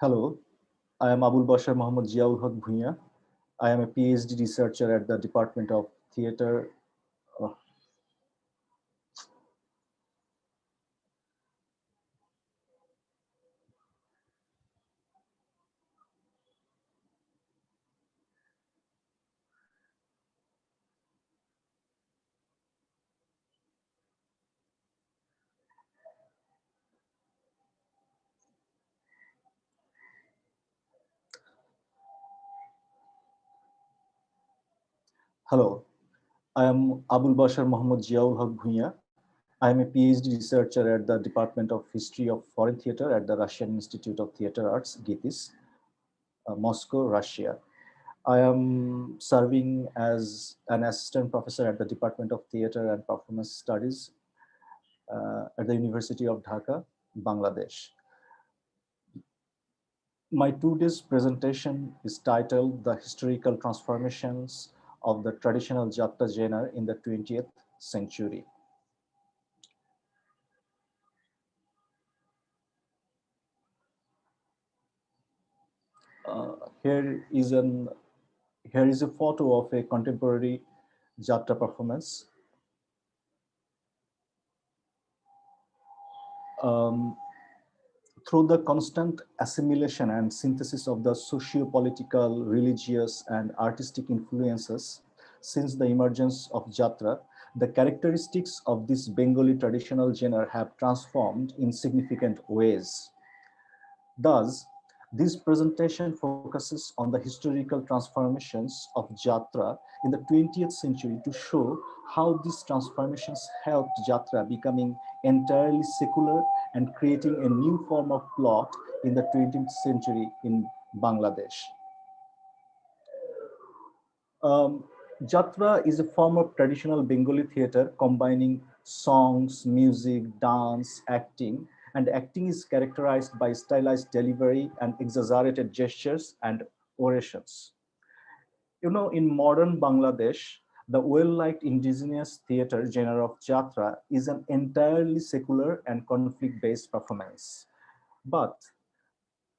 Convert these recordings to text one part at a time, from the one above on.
Hello, I am Abul Bashar Mohammad Ziaul Haq Bhuiya. I am a PhD researcher at the Department of Theatre. uh, Hello, I am Abul Bashar Mohammad Ziaul Haq Bhuiya. I am a PhD researcher at the Department of History of Foreign Theatre at the Russian Institute of Theatre Arts, GITIS, Moscow, Russia. I am serving as an assistant professor at the Department of Theatre and Performance Studies at the University of Dhaka, Bangladesh. My today's presentation is titled The Historical Transformations of the Traditional Jatra Genre in the 20th Century. Uh, here is an here is a photo of a contemporary Jatra performance. Um, Through the constant assimilation and synthesis of the socio-political, religious, and artistic influences since the emergence of Jatra, the characteristics of this Bengali traditional genre have transformed in significant ways. Thus, this presentation focuses on the historical transformations of Jatra in the 20th century to show how these transformations helped Jatra becoming entirely secular and creating a new form of plot in the 20th century in Bangladesh. Um, Jatra is a form of traditional Bengali theater combining songs, music, dance, acting, and acting is characterized by stylized delivery and exaggerated gestures and orations. You know, in modern Bangladesh, the well-liked indigenous theater genre of Jatra is an entirely secular and conflict-based performance. But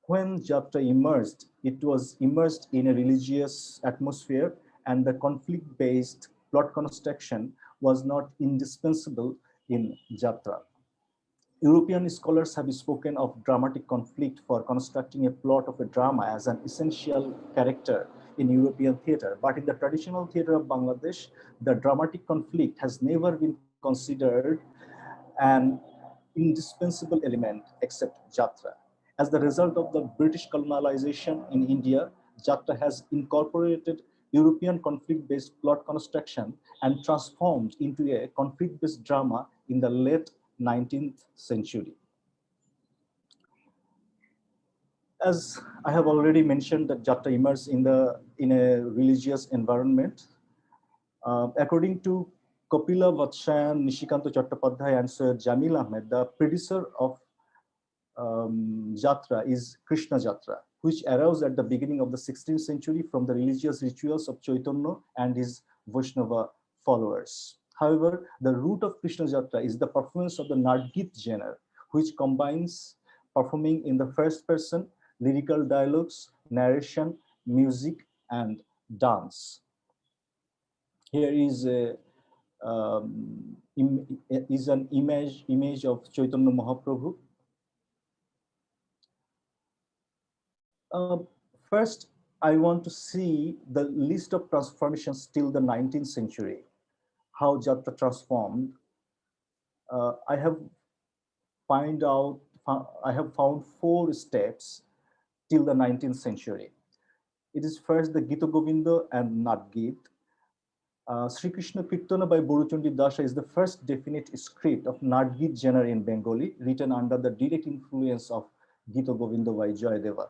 when Jatra emerged, it was immersed in a religious atmosphere, and the conflict based plot construction was not indispensable in Jatra. European scholars have spoken of dramatic conflict for constructing a plot of a drama as an essential character in European theater. But in the traditional theater of Bangladesh, the dramatic conflict has never been considered an indispensable element except Jatra. As the result of the British colonization in India, Jatra has incorporated European conflict-based plot construction and transformed into a conflict-based drama in the late 19th century. As I have already mentioned that Jatra emerged in a religious environment. According to Kapila Vatsyayan, Nishikanta Chattopadhyay, and Sir Jamil Ahmed, the predecessor of Jatra is Krishna Jatra, which arose at the beginning of the 16th century from the religious rituals of Chaitanya and his Vaishnava followers. However, the root of Krishna Jatra is the performance of the Nadgit genre, which combines performing in the first person, lyrical dialogues, narration, music, and dance. Here is a is an image of Chaitanya Mahaprabhu. Uh, First, I want to see the list of transformations till the 19th century, how Jatra transformed. I have find out, I have found four steps till the 19th century. It is first the Gita Govinda and Nadgit. Sri Krishna Kirtana by Boruchandi Dasha is the first definite script of Nadgit genre in Bengali, written under the direct influence of Gita Govinda by Jayadeva.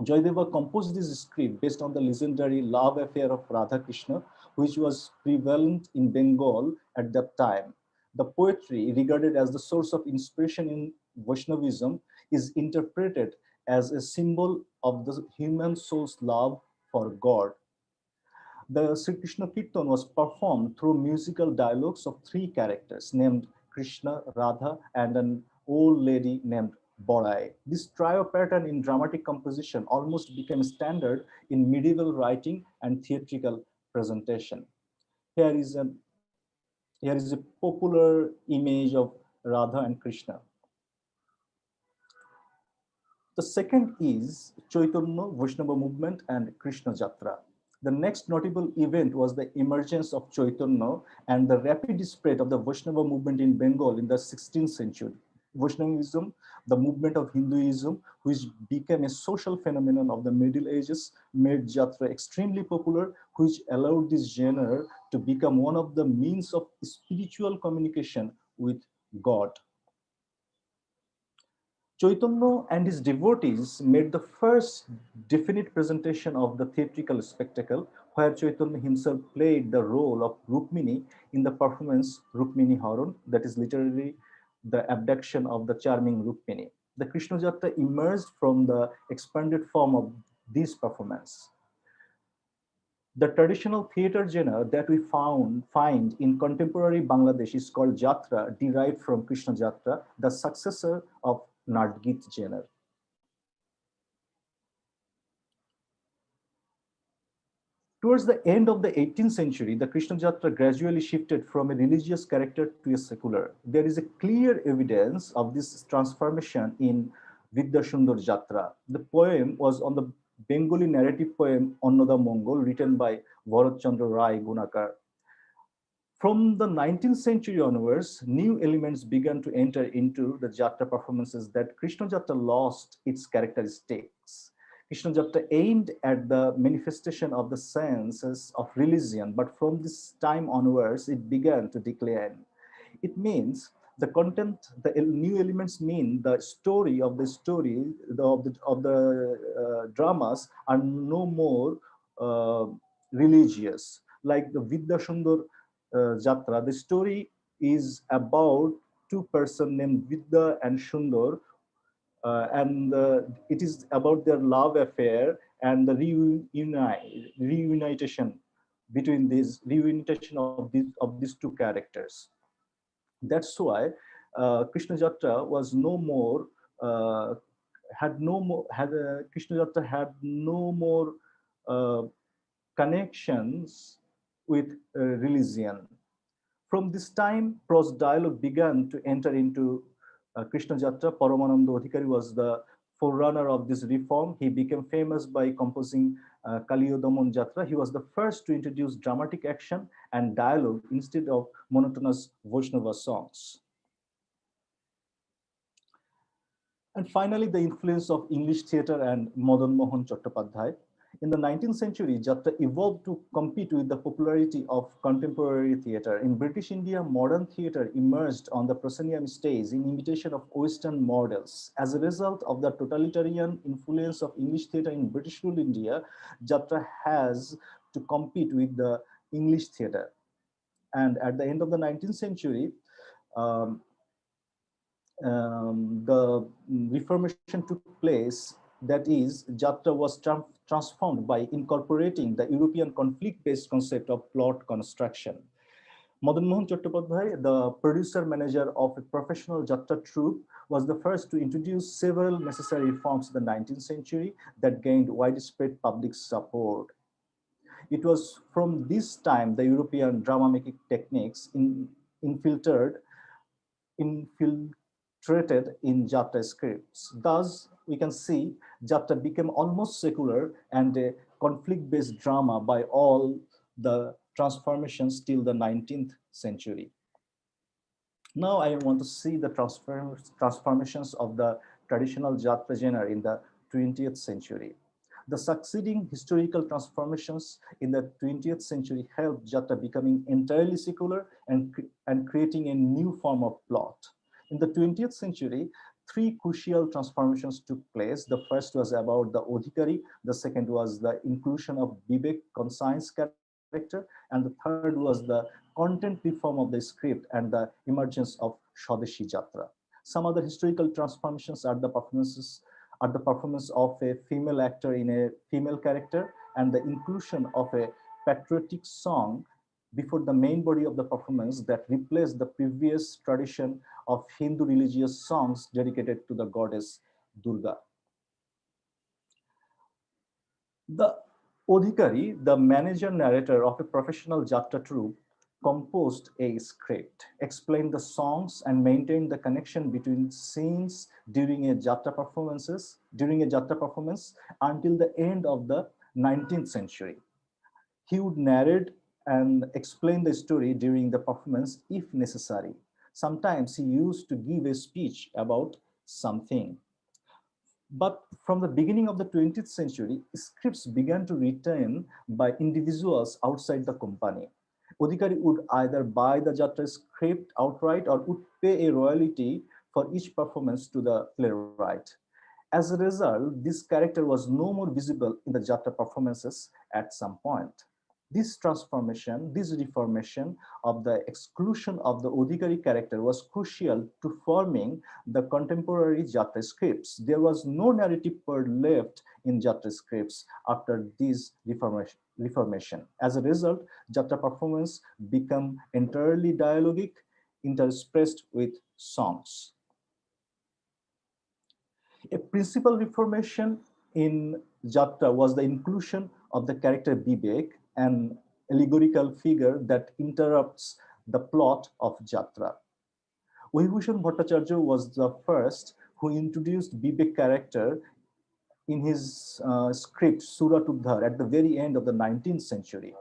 Jayadeva composed this script based on the legendary love affair of Radha Krishna, which was prevalent in Bengal at that time. The poetry, regarded as the source of inspiration in Vaishnavism, is interpreted as a symbol of the human soul's love for God. The Sri Krishna Kirtan was performed through musical dialogues of three characters named Krishna, Radha, and an old lady named Borai. This trio pattern in dramatic composition almost became standard in medieval writing and theatrical presentation. Here is a here is a popular image of Radha and Krishna. The second is Chaitanya Vaishnava movement and Krishna Jatra. The next notable event was the emergence of Chaitanya and the rapid spread of the Vaishnava movement in Bengal in the 16th century. Vaishnavism, the movement of Hinduism, which became a social phenomenon of the Middle Ages, made Jatra extremely popular, which allowed this genre to become one of the means of spiritual communication with God. Chaitanya and his devotees made the first definite presentation of the theatrical spectacle, where Chaitanya himself played the role of Rukmini in the performance Rukmini Haran, that is literally the abduction of the charming Rukmini. The Krishna Jatra emerged from the expanded form of this performance. The traditional theater genre that we find in contemporary Bangladesh is called Jatra, derived from Krishna Jatra, the successor of Nardgit genre. Towards the end of the 18th century, the Krishna Jatra gradually shifted from a religious character to a secular. There is a clear evidence of this transformation in Vidyasundar Jatra. The poem was on the Bengali narrative poem Annoda Mongol, written by Bharat Chandra Rai Gunakar. From the 19th century onwards, new elements began to enter into the Jatra performances that Krishna Jatra lost its characteristics. Krishna Jatra aimed at the manifestation of the senses of religion, but from this time onwards, it began to decline. It means the content, the new elements mean the story of the story of the dramas are no more uh, religious. Like the Vidya Sundar Jatra, the story is about two persons named Vidya and Sundar, and it is about their love affair and the reunitation between these reunitation of these two characters. That's why Krishna Jatra was no more had no more had Krishna Jatra had no more uh, connections with religion. From this time, prose dialogue began to enter into Krishna Jatra. Paramananda Adhikari was the forerunner of this reform. He became famous by composing Kaliyodamon Jatra. He was the first to introduce dramatic action and dialogue instead of monotonous Vaishnava songs. And finally, the influence of English theatre and Madan Mohan Chattopadhyay. In the 19th century, Jatra evolved to compete with the popularity of contemporary theatre. In British India, modern theatre emerged on the proscenium stage in imitation of Western models. As a result of the totalitarian influence of English theatre in British rule India, Jatra has to compete with the English theatre. And at the end of the 19th century, um, the reformation took place. That is, Jatra was transformed by incorporating the European conflict-based concept of plot construction. Madan Mohan Chattopadhyay, the producer manager of a professional Jatra troupe, was the first to introduce several necessary reforms in the 19th century that gained widespread public support. It was from this time the European drama making techniques infiltrated infiltrated in Jatra scripts. Thus, we can see Jatra became almost secular and a conflict-based drama by all the transformations till the 19th century. Now I want to see the transformations of the traditional Jatra genre in the 20th century. The succeeding historical transformations in the 20th century helped Jatra becoming entirely secular and creating a new form of plot. In the 20th century, three crucial transformations took place. The first was about the Odhikari, the second was the inclusion of Vivek conscience character, and the third was the content reform of the script and the emergence of Swadeshi Jatra. Some other historical transformations are the performance of a female actor in a female character and the inclusion of a patriotic song before the main body of the performance that replaced the previous tradition of Hindu religious songs dedicated to the goddess Durga. The Odhikari, the manager narrator of a professional Jatra troupe, composed a script, explained the songs, and maintained the connection between scenes during a Jatra performance until the end of the 19th century. He would narrate and explain the story during the performance if necessary. Sometimes he used to give a speech about something. But from the beginning of the 20th century, scripts began to written by individuals outside the company. Odhikari would either buy the Jatra script outright or would pay a royalty for each performance to the playwright. As a result, this character was no more visible in the Jatra performances at some point. This reformation of the exclusion of the Odhikari character was crucial to forming the contemporary Jatra scripts. There was no narrative part left in Jatra scripts after this reformation. As a result, Jatra performance became entirely dialogic, interspersed with songs. A principal reformation in Jatra was the inclusion of the character Bibek, an allegorical figure that interrupts the plot of Jatra. Vibhushan Bhattacharya was the first who introduced Bibek character in his script Surat Uddhar at the very end of the 19th century.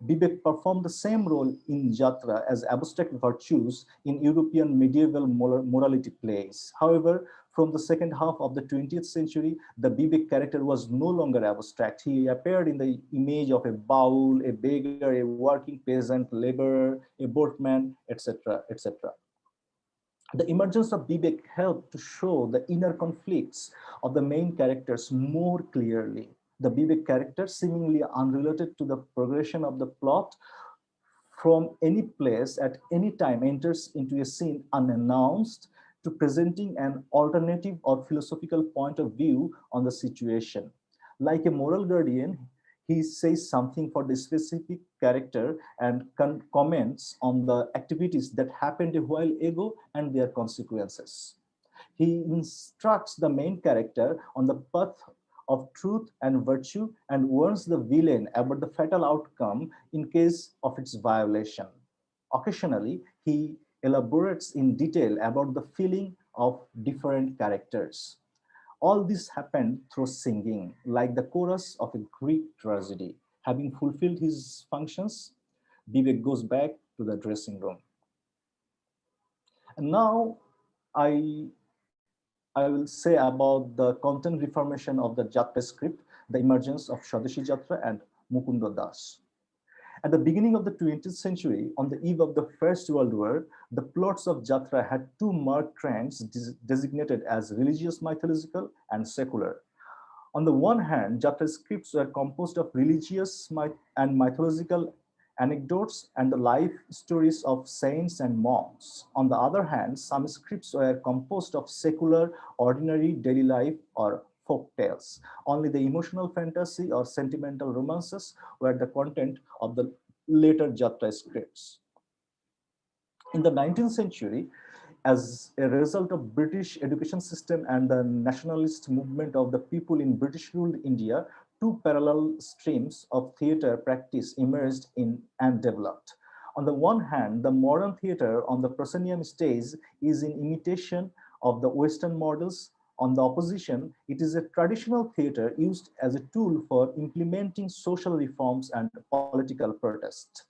Bibek performed the same role in Jatra as abstract virtues in European medieval morality plays. However, from the second half of the 20th century, the Bibek character was no longer abstract. He appeared in the image of a baul, a beggar, a working peasant, laborer, a boatman, etc., etc. The emergence of Bibek helped to show the inner conflicts of the main characters more clearly. The Bibek character, seemingly unrelated to the progression of the plot, from any place at any time enters into a scene unannounced to presenting an alternative or philosophical point of view on the situation. Like a moral guardian, he says something for the specific character and comments on the activities that happened a while ago and their consequences. He instructs the main character on the path of truth and virtue and warns the villain about the fatal outcome in case of its violation. Occasionally, he elaborates in detail about the feeling of different characters. All this happened through singing, like the chorus of a Greek tragedy. Having fulfilled his functions, Vivek goes back to the dressing room. And now I I will say about the content reformation of the Jatra script, the emergence of Swadeshi Jatra and Mukunda Das. At the beginning of the 20th century, on the eve of the First World War, the plots of Jatra had two marked trends designated as religious, mythological, and secular. On the one hand, Jatra scripts were composed of religious and mythological anecdotes and the life stories of saints and monks. On the other hand, some scripts were composed of secular, ordinary daily life or folk tales. Only the emotional fantasy or sentimental romances were the content of the later Jatra scripts. In the 19th century, as a result of British education system and the nationalist movement of the people in British ruled India, two parallel streams of theater practice emerged in and developed. On the one hand, the modern theater on the proscenium stage is in imitation of the Western models. On the opposition, it is a traditional theater used as a tool for implementing social reforms and political protest.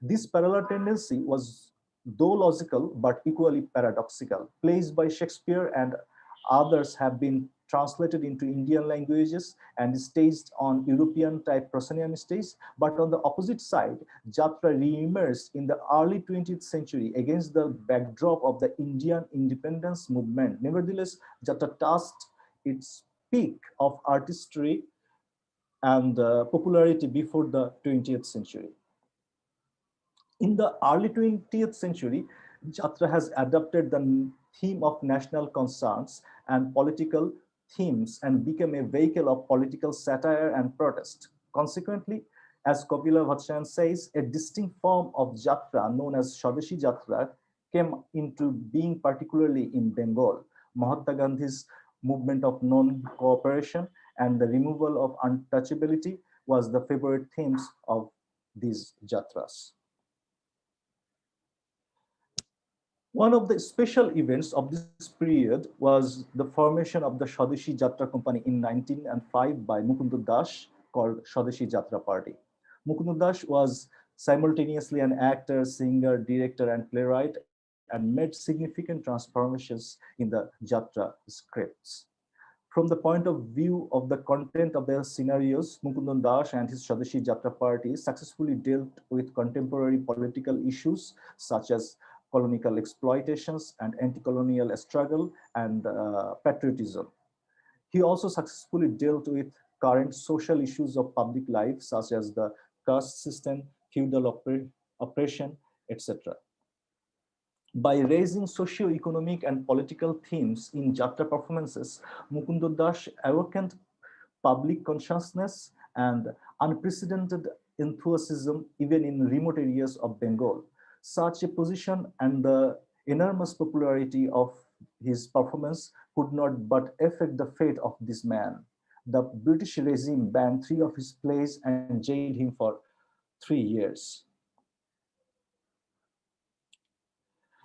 This parallel tendency was, though logical, but equally paradoxical. Plays by Shakespeare and others have been translated into Indian languages and staged on European type proscenium stage. But on the opposite side, Jatra re-emerged in the early 20th century against the backdrop of the Indian independence movement. Nevertheless, Jatra touched its peak of artistry and popularity before the 20th century. In the early 20th century, Jatra has adopted the theme of national concerns and political themes and become a vehicle of political satire and protest. Consequently, As Kapila Bhattacharya says, a distinct form of jatra known as Swadeshi Jatra came into being particularly in Bengal. Mahatma Gandhi's movement of non-cooperation and the removal of untouchability was the favorite themes of these jatras. One of the special events of this period was the formation of the Swadeshi Jatra Company in 1905 by Mukund Das, called Swadeshi Jatra Party. Mukund Das was simultaneously an actor, singer, director, and playwright, and made significant transformations in the Jatra scripts. From the point of view of the content of their scenarios, Mukundan Das and his Swadeshi Jatra party successfully dealt with contemporary political issues such as colonial exploitations and anti-colonial struggle and patriotism. He also successfully dealt with current social issues of public life such as the caste system, feudal oppression, etc. By raising socio-economic and political themes in Jatra performances, Mukund Das awakened public consciousness and unprecedented enthusiasm even in remote areas of Bengal. Such a position and the enormous popularity of his performance could not but affect the fate of this man. The British regime banned 3 of his plays and jailed him for 3 years.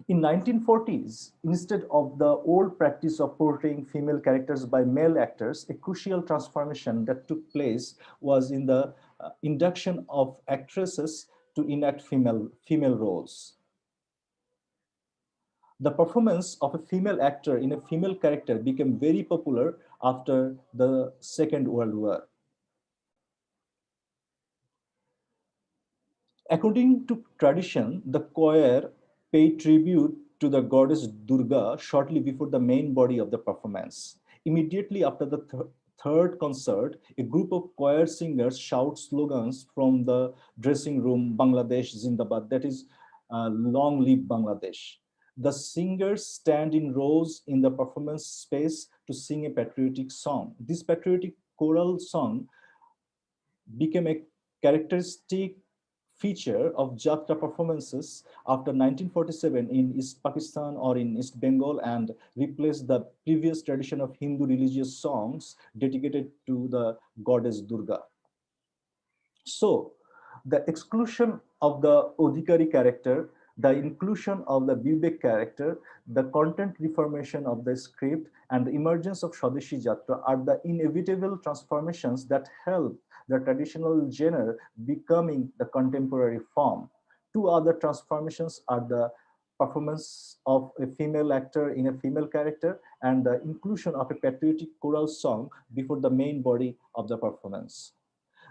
In 1940s, instead of the old practice of portraying female characters by male actors, a crucial transformation that took place was in the induction of actresses to enact female roles. The performance of a female actor in a female character became very popular after the Second World War. According to tradition, the choir paid tribute to the goddess Durga shortly before the main body of the performance. Immediately after the third concert, a group of choir singers shout slogans from the dressing room, Bangladesh Zindabad, that is, long live Bangladesh. The singers stand in rows in the performance space to sing a patriotic song. This patriotic choral song became a characteristic feature of Jatra performances after 1947 in East Pakistan or in East Bengal and replaced the previous tradition of Hindu religious songs dedicated to the goddess Durga. So, the exclusion of the Odhikari character, the inclusion of the Vivek character, the content reformation of the script, and the emergence of Swadeshi Jatra are the inevitable transformations that help the traditional genre becoming the contemporary form. 2 other transformations are the performance of a female actor in a female character and the inclusion of a patriotic choral song before the main body of the performance.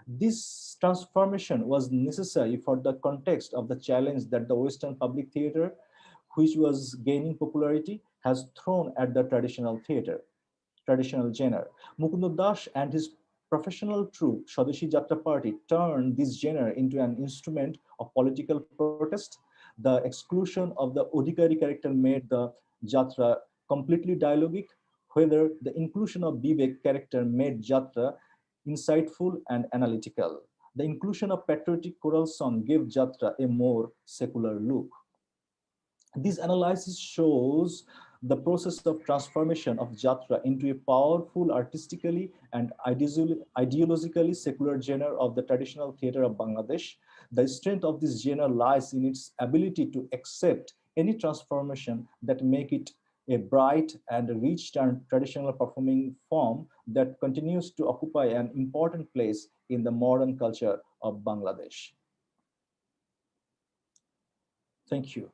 This transformation was necessary for the context of the challenge that the Western public theater, which was gaining popularity, has thrown at the traditional genre. Mukund Das and his professional troupe, Swadeshi Jatra Party, turned this genre into an instrument of political protest. The exclusion of the Odhikari character made the Jatra completely dialogic, whether the inclusion of Vivek character made Jatra insightful and analytical. The inclusion of patriotic choral song gave Jatra a more secular look. This analysis shows the process of transformation of Jatra into a powerful, artistically and ideologically secular genre of the traditional theatre of Bangladesh. The strength of this genre lies in its ability to accept any transformation that make it a bright and rich traditional performing form that continues to occupy an important place in the modern culture of Bangladesh. Thank you.